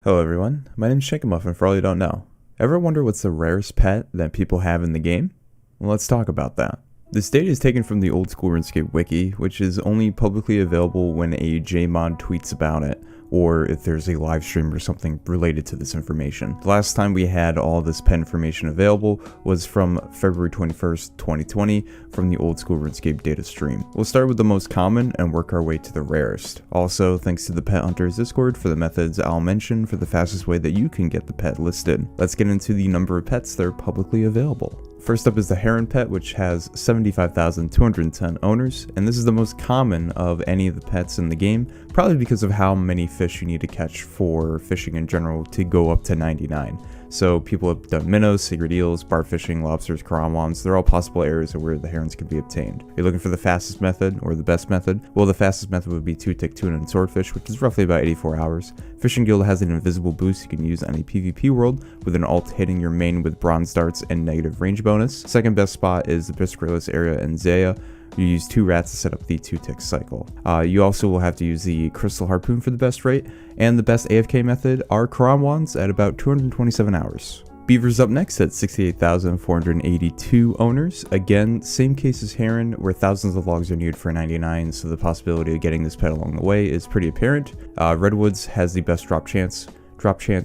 Hello everyone, my name is Chinchompa, and for all you don't know, ever wonder what's the rarest pet that people have in the game? Well, let's talk about that. This data is taken from the Old School Runescape wiki, which is only publicly available when a JMod tweets about it, or if there's a live stream or something related to this information. The last time we had all this pet information available was from February 21st, 2020, from the Old School Runescape data stream. We'll start with the most common and work our way to the rarest. Also, thanks to the Pet Hunters Discord for the methods I'll mention for the fastest way that you can get the pet listed. Let's get into the number of pets that are publicly available. First up is the Heron pet, which has 75,210 owners, and this is the most common of any of the pets in the game, probably because of how many fish you need to catch for fishing in general to go up to 99. So people have done minnows, sacred eels, bar fishing, lobsters, karawans. They're all possible areas of where the herons can be obtained. You're looking for the fastest method or the best method? Well, the fastest method would be 2-tick tuna and swordfish, which is roughly about 84 hours. Fishing Guild has an invisible boost you can use on a PvP world, with an ult hitting your main with bronze darts and negative range bonus. Second best spot is the Biscuitless area in Zaya. You use 2 rats to set up the 2-tick cycle. You also will have to use the Crystal Harpoon for the best rate, and the best AFK method are Karawans at about 227 hours. Beaver's up next at 68,482 owners. Again, same case as Heron, where thousands of logs are needed for 99, so the possibility of getting this pet along the way is pretty apparent. Redwoods has the best drop chance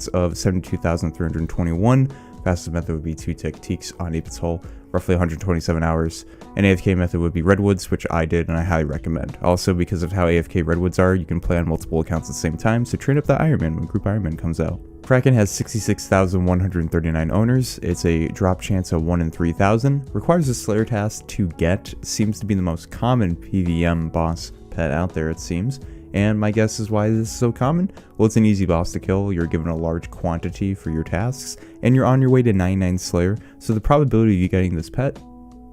of 72,321. Fastest method would be 2-tick teaks on Abyssal, roughly 127 hours. An AFK method would be Redwoods, which I did and I highly recommend. Also, because of how AFK Redwoods are, you can play on multiple accounts at the same time, so train up that Ironman when Group Ironman comes out. Kraken has 66,139 owners. It's a drop chance of 1 in 3,000. Requires a Slayer task to get. Seems to be the most common PVM boss pet out there, it seems. And my guess is why this is so common? Well, it's an easy boss to kill, you're given a large quantity for your tasks, and you're on your way to 99 Slayer, so the probability of you getting this pet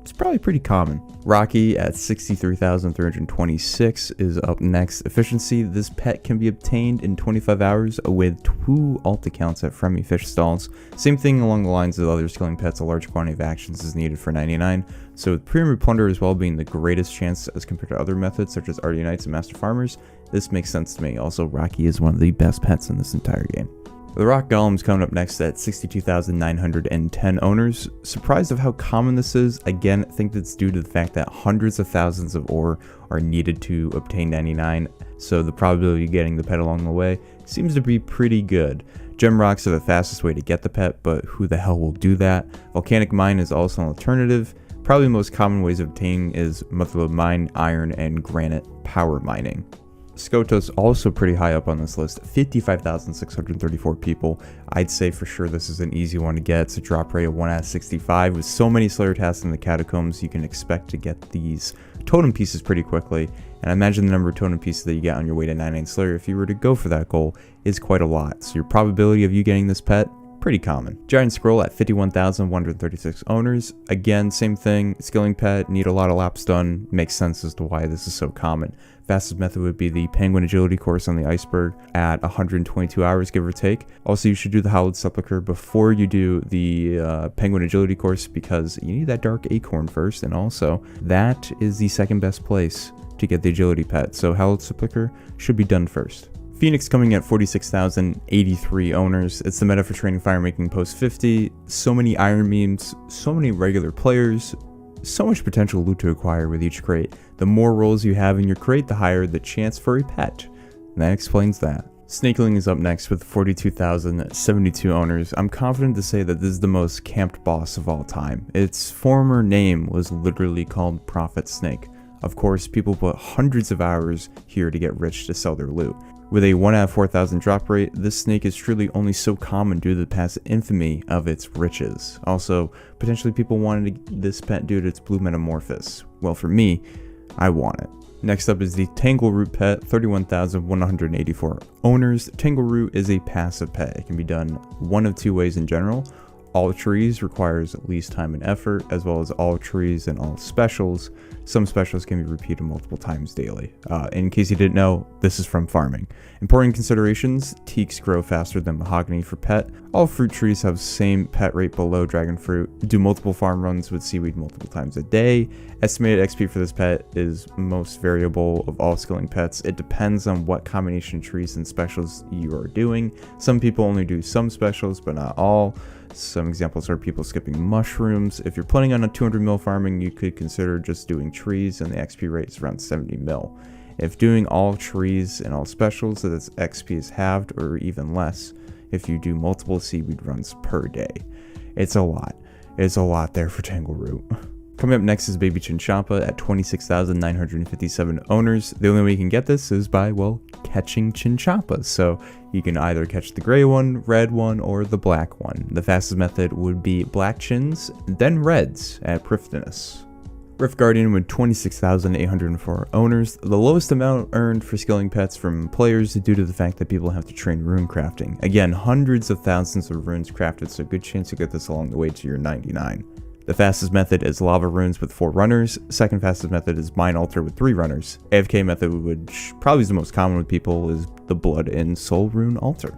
is probably pretty common. Rocky at 63,326 is up next. Efficiency, this pet can be obtained in 25 hours with 2 alt accounts at friendly fish stalls. Same thing along the lines of other skilling pets, a large quantity of actions is needed for 99. So with Premium Plunder as well being the greatest chance as compared to other methods such as Arty Knights and Master Farmers, this makes sense to me. Also, Rocky is one of the best pets in this entire game. The Rock Golem's coming up next at 62,910 owners. Surprised of how common this is? Again, I think that's due to the fact that hundreds of thousands of ore are needed to obtain 99, so the probability of getting the pet along the way seems to be pretty good. Gem rocks are the fastest way to get the pet, but who the hell will do that? Volcanic mine is also an alternative. Probably the most common ways of obtaining is motherlode mine, iron, and granite power mining. Skotos also pretty high up on this list, 55,634 people. I'd say for sure this is an easy one to get. It's a drop rate of 1 out of 65. With so many Slayer tasks in the catacombs, you can expect to get these totem pieces pretty quickly. And I imagine the number of totem pieces that you get on your way to 99 Slayer, if you were to go for that goal, is quite a lot. So your probability of you getting this pet, pretty common. Giant Squirrel at 51,136 owners. Again, same thing, skilling pet, need a lot of laps done, makes sense as to why this is so common. Fastest method would be the Penguin Agility course on the iceberg at 122 hours, give or take. Also, you should do the Hallowed Sepulchre before you do the Penguin Agility course because you need that Dark Acorn first, and also that is the second best place to get the Agility pet, so Hallowed Sepulchre should be done first. Phoenix coming at 46,083 owners. It's the meta for training fire making post 50. So many iron memes, so many regular players, so much potential loot to acquire with each crate. The more rolls you have in your crate, the higher the chance for a pet. And that explains that. Snakeling is up next with 42,072 owners. I'm confident to say that this is the most camped boss of all time. Its former name was literally called Prophet Snake. Of course, people put hundreds of hours here to get rich to sell their loot. With a 1 out of 4,000 drop rate, this snake is truly only so common due to the past infamy of its riches. Also, potentially people wanted this pet due to its blue metamorphosis. Well, for me, I want it. Next up is the Tangleroot pet, 31,184 owners. Tangleroot is a passive pet. It can be done one of 2 ways in general. all trees requires least time and effort, as well as all trees and all specials. Some specials can be repeated multiple times daily. In case you didn't know, this is from farming. Important considerations: teaks grow faster than mahogany for pet. All fruit trees have same pet rate below dragon fruit. Do multiple farm runs with seaweed multiple times a day. Estimated XP for this pet is most variable of all skilling pets. It depends on what combination of trees and specials you are doing. Some people only do some specials, but not all. Some examples are people skipping mushrooms. If you're planning on a 200 mil farming, you could consider just doing trees, and the XP rate is around 70 mil. If doing all trees and all specials, that XP is halved or even less if you do multiple seaweed runs per day. It's a lot. It's a lot there for Tangleroot. Coming up next is baby Chinchompa at 26,957 owners. The only way you can get this is by, well, catching Chinchompas. So you can either catch the gray one, red one, or the black one. The fastest method would be black chins, then reds at Prifdinus. Rift Guardian with 26,804 owners. The lowest amount earned for skilling pets from players due to the fact that people have to train rune crafting. Again, hundreds of thousands of runes crafted, so good chance you get this along the way to your 99. The fastest method is Lava Runes with 4 runners. Second fastest method is Mine Altar with 3 runners. AFK method, which probably is the most common with people, is the Blood and Soul Rune Altar.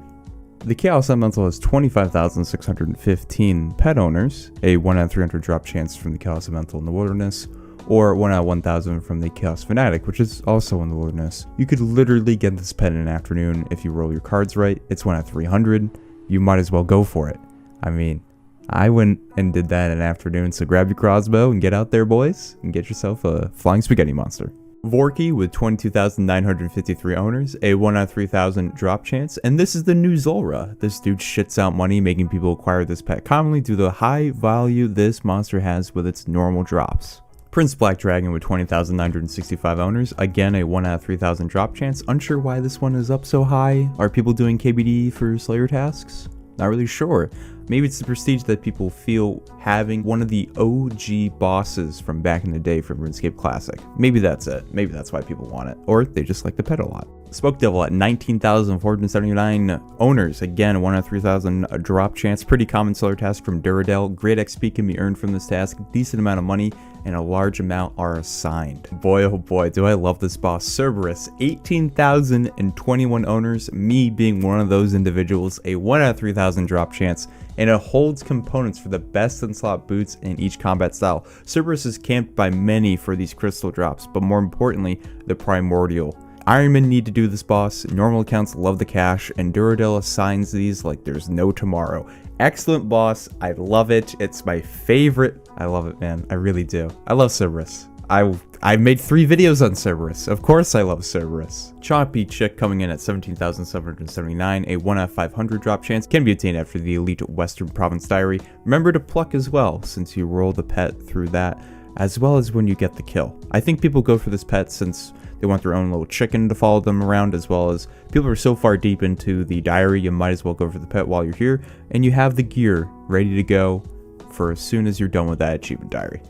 The Chaos Elemental has 25,615 pet owners, a 1 out of 300 drop chance from the Chaos Elemental in the Wilderness, or 1 out of 1,000 from the Chaos Fanatic, which is also in the Wilderness. You could literally get this pet in an afternoon if you roll your cards right. It's 1 out of 300. You might as well go for it. I mean, I went and did that in an afternoon, so grab your crossbow and get out there, boys, and get yourself a flying spaghetti monster. Vorki with 22,953 owners, a 1 out of 3,000 drop chance, and this is the new Zulrah. This dude shits out money, making people acquire this pet commonly due to the high value this monster has with its normal drops. Prince Black Dragon with 20,965 owners, again a 1 out of 3,000 drop chance. Unsure why this one is up so high. Are people doing KBD for Slayer tasks? Not really sure. Maybe it's the prestige that people feel having one of the OG bosses from back in the day from RuneScape Classic. Maybe that's it. Maybe that's why people want it. Or they just like the pet a lot. Spoke Devil at 19,479 owners. Again, 1 out of 3,000 drop chance. Pretty common Slayer task from Duradel. Great XP can be earned from this task. Decent amount of money and a large amount are assigned. Boy, oh boy, do I love this boss. Cerberus, 18,021 owners. Me being one of those individuals. A 1 out of 3,000 drop chance. And it holds components for the best in slot boots in each combat style. Cerberus is camped by many for these crystal drops, but more importantly, the primordial. Ironmen need to do this boss, normal accounts love the cash, and Duradel assigns these like there's no tomorrow. Excellent boss, I love it, it's my favorite. I love it, man, I really do. I love Cerberus. I've made 3 videos on Cerberus. Of course I love Cerberus. Chompy Chick coming in at 17,779, a 1 out of 500 drop chance, can be obtained after the Elite Western Province Diary. Remember to pluck as well, since you roll the pet through that, as well as when you get the kill. I think people go for this pet since they want their own little chicken to follow them around, as well as people are so far deep into the diary, you might as well go for the pet while you're here, and you have the gear ready to go for as soon as you're done with that achievement diary.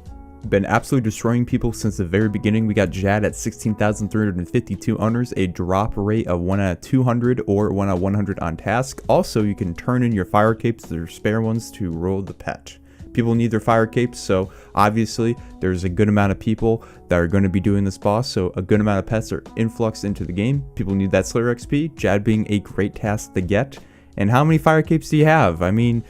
Been absolutely destroying people since the very beginning. We got Jad at 16,352 owners, a drop rate of 1 out of 200 or 1 out of 100 on task. Also, you can turn in your fire capes, their spare ones, to roll the pet. People need their fire capes, so obviously there's a good amount of people that are going to be doing this boss, so a good amount of pets are influxed into the game. People need that Slayer XP, Jad being a great task to get. And how many fire capes do you have? I mean,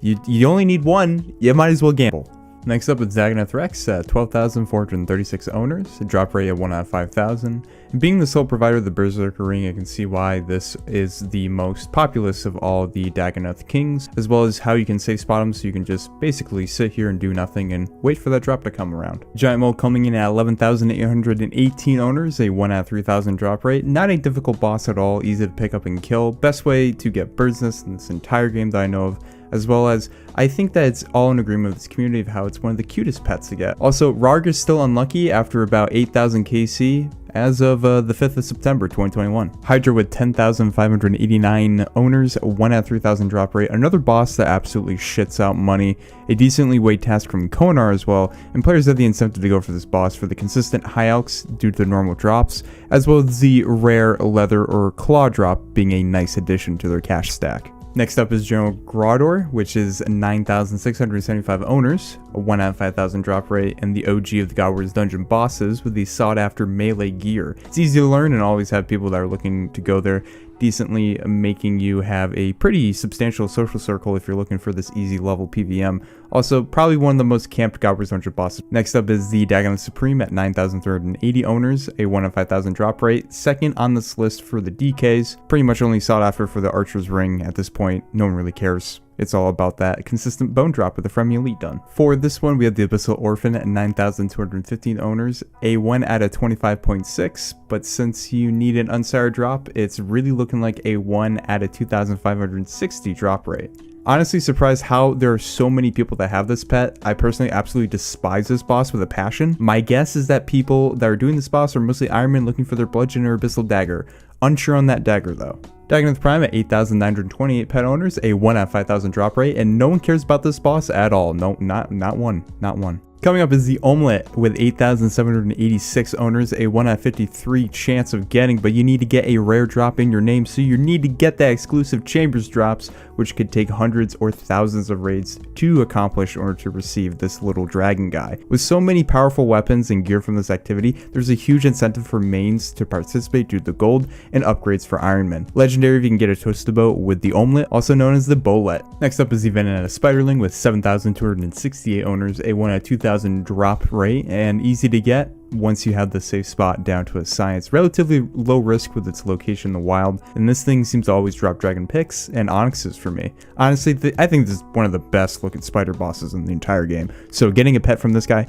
you only need 1, you might as well gamble. Next up is Dagganoth Rex at 12,436 owners, a drop rate of 1 out of 5,000. And being the sole provider of the Berserker Ring, I can see why this is the most populous of all the Dagganoth Kings, as well as how you can safe spot them so you can just basically sit here and do nothing and wait for that drop to come around. Gaint Mole coming in at 11,818 owners, a 1 out of 3,000 drop rate. Not a difficult boss at all, easy to pick up and kill. Best way to get Bird's Nest in this entire game that I know of, as well as I think that it's all in agreement with this community of how it's one of the cutest pets to get. Also, Rarg is still unlucky after about 8,000 KC as of the 5th of September 2021. Hydra with 10,589 owners, 1 out of 3,000 drop rate. Another boss that absolutely shits out money. A decently weighted task from Konar as well, and players have the incentive to go for this boss for the consistent high alks due to the normal drops, as well as the rare leather or claw drop being a nice addition to their cash stack. Next up is General Graardor, which is 9,675 owners, a 1 out of 5,000 drop rate, and the OG of the God Wars dungeon bosses with the sought after melee gear. It's easy to learn and always have people that are looking to go there, decently making you have a pretty substantial social circle if you're looking for this easy level PVM. Also, probably one of the most camped God Wars dungeon bosses. Next up is the Dagganoth Supreme at 9,380 owners, a 1 out of 5,000 drop rate. Second on this list for the DKs, pretty much only sought after for the Archer's Ring at this point. No one really cares. It's all about that consistent bone drop with the Fremi Elite done. For this one, we have the Abyssal Orphan at 9,215 owners, a 1 out of 25.6, but since you need an unsired drop, it's really looking like a 1 out of 2,560 drop rate. Honestly surprised how there are so many people that have this pet. I personally absolutely despise this boss with a passion. My guess is that people that are doing this boss are mostly Ironmen looking for their bludgeon or abyssal dagger. Unsure on that dagger though. Dagganoth Prime at 8,928 pet owners, a 1 out of 5,000 drop rate, and no one cares about this boss at all. No, not one. Coming up is the Olmlet with 8,786 owners, a 1 out of 53 chance of getting, but you need to get a rare drop in your name, so you need to get that exclusive Chambers drops, which could take hundreds or thousands of raids to accomplish in order to receive this little dragon guy. With so many powerful weapons and gear from this activity, there's a huge incentive for mains to participate due to the gold and upgrades for Ironmen. Legendary if you can get a toasted bow with the Olmlet, also known as the Bowlet. Next up is the Venenatis Spiderling with 7,268 owners, a 1 out of 2,000 drop rate, and easy to get once you have the safe spot down to a science. Relatively low risk with its location in the wild, and this thing seems to always drop dragon picks and onyxes for me. Honestly, I think this is one of the best looking spider bosses in the entire game, so getting a pet from this guy,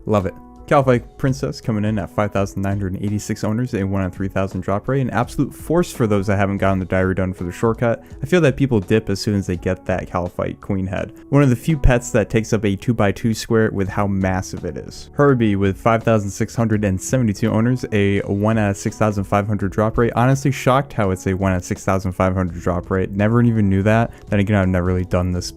love it. Kalphite Princess coming in at 5,986 owners, a 1 out of 3,000 drop rate, an absolute force for those that haven't gotten the diary done for the shortcut. I feel that people dip as soon as they get that Kalphite Queen head. One of the few pets that takes up a 2x2 square with how massive it is. Herbi with 5,672 owners, a 1 out of 6,500 drop rate. Honestly shocked how it's a 1 out of 6,500 drop rate. Never even knew that. Then again, I've never really done this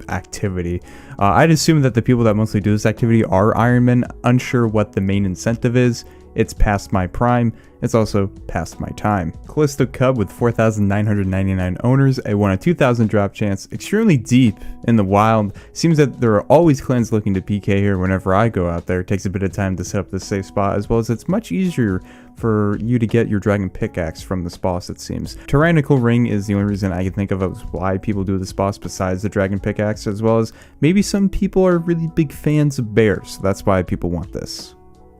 activity. I'd assume that the people that mostly do this activity are Ironmen. Unsure what the main incentive is. It's past my prime. It's also past my time. Callisto Cub with 4,999 owners, a 1 out of 2,000 drop chance, extremely deep in the wild. Seems that there are always clans looking to PK here whenever I go out there. It takes a bit of time to set up this safe spot, as well as it's much easier for you to get your dragon pickaxe from this boss, it seems. Tyrannical Ring is the only reason I can think of as why people do this boss besides the dragon pickaxe, as well as maybe some people are really big fans of bears, so that's why people want this.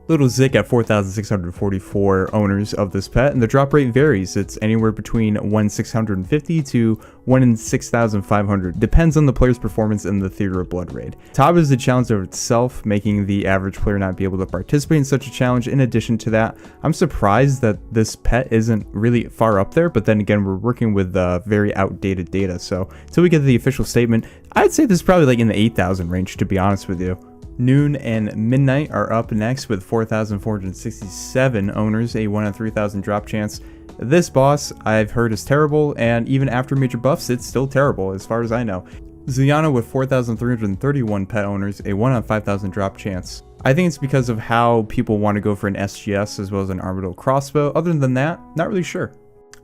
Lil Zik at 4,644 owners of this pet, and the drop rate varies. It's anywhere between 1 in 650 to 1 in 6,500. Depends on the player's performance in the Theater of Blood raid. Top is the challenge of itself, making the average player not be able to participate in such a challenge. In addition to that, I'm surprised that this pet isn't really far up there, but then again, we're working with very outdated data, so until we get the official statement, I'd say this is probably like in the 8,000 range, to be honest with you. Noon and Midnight are up next with 4,467 owners, a 1 out of 3,000 drop chance. This boss I've heard is terrible, and even after major buffs, it's still terrible as far as I know. Zilyana with 4,331 pet owners, a 1 out of 5,000 drop chance. I think it's because of how people want to go for an SGS as well as an Armadillo crossbow. Other than that, not really sure.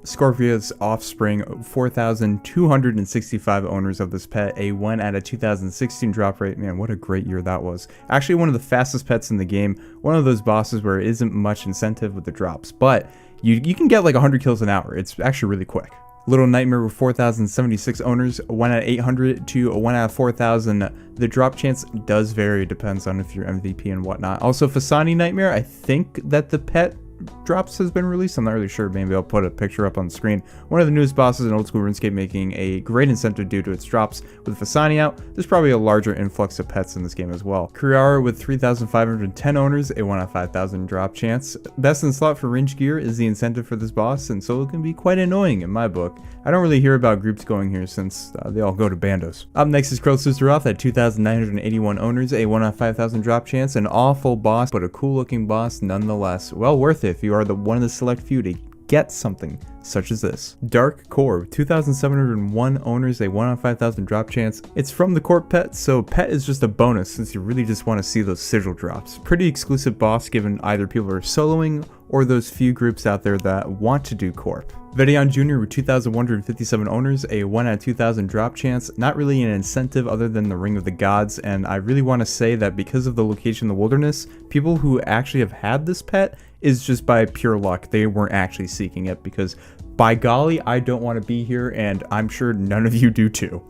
Scorpia's offspring, 4,265 owners of this pet, a 1 out of 2016 drop rate. Man, what a great year that was. Actually one of the fastest pets in the game, one of those bosses where it isn't much incentive with the drops, but you can get like 100 kills an hour. It's actually really quick. Little Nightmare with 4,076 owners, 1 out of 800 to a 1 out of 4,000. The drop chance does vary, depends on if you're MVP and whatnot. Also, Fasani Nightmare, I think that the pet drops has been released. I'm not really sure. Maybe I'll put a picture up on the screen. One of the newest bosses in Old School Runescape, making a great incentive due to its drops. With Fasani out, there's probably a larger influx of pets in this game as well. Kree'arra with 3,510 owners, a 1 out of 5,000 drop chance. Best in slot for range gear is the incentive for this boss, and so it can be quite annoying in my book. I don't really hear about groups going here since they all go to bandos. Up next is Krosusaroth at 2,981 owners, a 1 out of 5,000 drop chance. An awful boss, but a cool looking boss nonetheless. Well worth it if you are one of the select few to get something such as this. Dark Core, 2,701 owners, a 1 out of 5,000 drop chance. It's from the Corp pet, so pet is just a bonus since you really just want to see those sigil drops. Pretty exclusive boss given either people are soloing or those few groups out there that want to do Corp. Vetion Jr. with 2,157 owners, a 1 out of 2,000 drop chance, not really an incentive other than the Ring of the Gods, and I really want to say that because of the location in the wilderness, people who actually have had this pet is just by pure luck. They weren't actually seeking it, because by golly, I don't want to be here, and I'm sure none of you do too.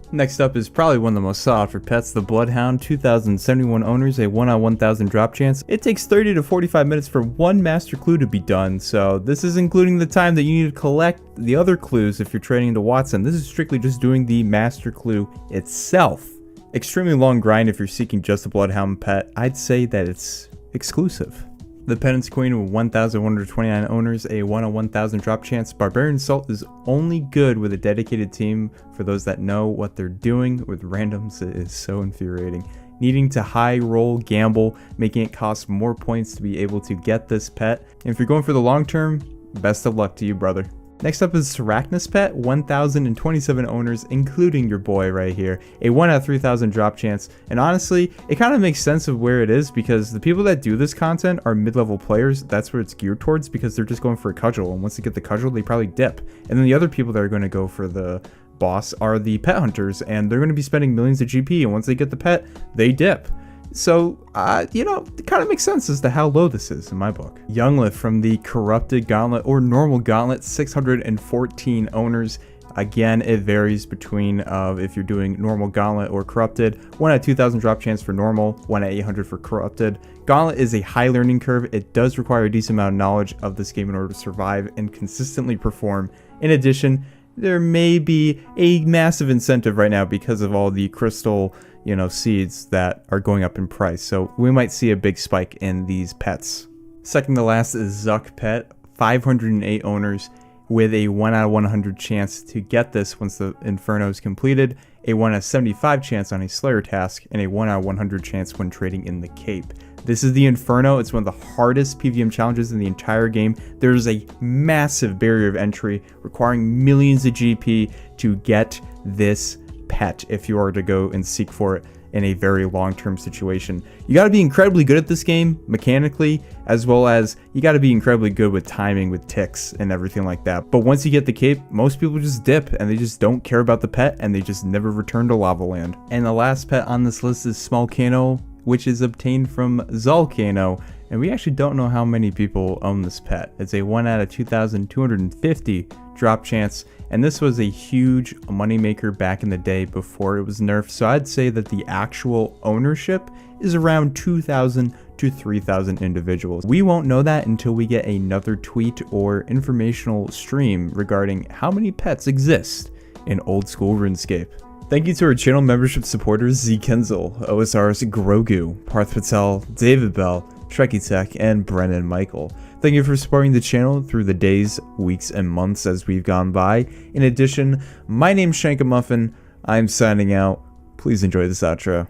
Next up is probably one of the most sought after pets, the Bloodhound, 2,071 owners, a 1 out of 1,000 drop chance. It takes 30 to 45 minutes for one master clue to be done, so this is including the time that you need to collect the other clues if you're trading into Watson. This is strictly just doing the master clue itself. Extremely long grind if you're seeking just a Bloodhound pet. I'd say that it's exclusive. The Penance Queen with 1,129 owners, a 1 out of 1,000 drop chance. Barbarian Salt is only good with a dedicated team. For those that know what they're doing, with randoms it is so infuriating. Needing to high roll gamble, making it cost more points to be able to get this pet. And if you're going for the long term, best of luck to you, brother. Next up is Sarachnis Pet, 1,027 owners, including your boy right here. A 1 out of 3,000 drop chance. And honestly, it kind of makes sense of where it is, because the people that do this content are mid-level players. That's where it's geared towards, because they're just going for a cudgel. And once they get the cudgel, they probably dip. And then the other people that are going to go for the boss are the pet hunters, and they're going to be spending millions of GP. And once they get the pet, they dip. So, you know, it kind of makes sense as to how low this is in my book. Younglith from the Corrupted Gauntlet or Normal Gauntlet, 614 owners. Again, it varies between if you're doing Normal Gauntlet or Corrupted. 1 out of 2,000 drop chance for Normal, 1 out of 800 for Corrupted. Gauntlet is a high learning curve. It does require a decent amount of knowledge of this game in order to survive and consistently perform. In addition, there may be a massive incentive right now because of all the crystal, you know, seeds that are going up in price. So we might see a big spike in these pets. Second to last is Zuck Pet, 508 owners, with a 1 out of 100 chance to get this once the Inferno is completed, a 1 out of 75 chance on a Slayer task, and a 1 out of 100 chance when trading in the Cape. This is the Inferno. It's one of the hardest PVM challenges in the entire game. There's a massive barrier of entry requiring millions of GP to get this pet if you are to go and seek for it in a very long-term situation. You got to be incredibly good at this game mechanically, as well as you got to be incredibly good with timing, with ticks and everything like that. But once you get the cape, most people just dip and they just don't care about the pet, and they just never return to Lava Land. And the last pet on this list is Smallcano, which is obtained from Zolcano, and we actually don't know how many people own this pet. It's a 1 out of 2,250 drop chance, and this was a huge moneymaker back in the day before it was nerfed, so I'd say that the actual ownership is around 2,000 to 3,000 individuals. We won't know that until we get another tweet or informational stream regarding how many pets exist in Old School Runescape. Thank you to our channel membership supporters Z Kenzel, OSRS Grogu, Parth Patel, David Bell, Trekkie Tech, and Brennan Michael. Thank you for supporting the channel through the days, weeks, and months as we've gone by. In addition, my name's Shankamuffin. I'm signing out. Please enjoy this outro.